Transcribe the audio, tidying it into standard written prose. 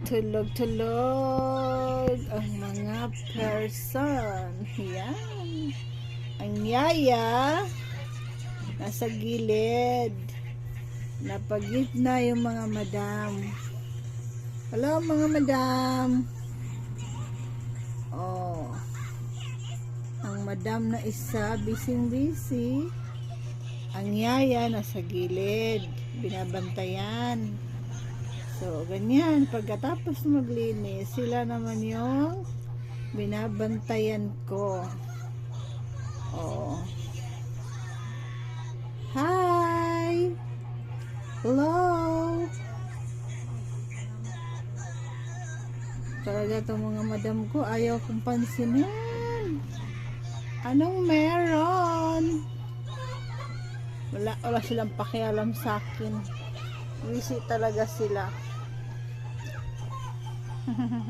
Tulog-tulog ang mga person. Yan. Ang yaya nasa gilid. Napagitna yung mga madam. Hello mga madam. Oh. Ang madam na isa busy. Ang yaya nasa gilid. Binabantayan. So, ganyan. Pagkatapos maglinis, sila naman yung binabantayan ko. Oh. Hi! Hello! Talaga itong mga madam ko, ayaw kong pansinin. Anong meron? Wala silang pakialam sa akin. Busy talaga sila.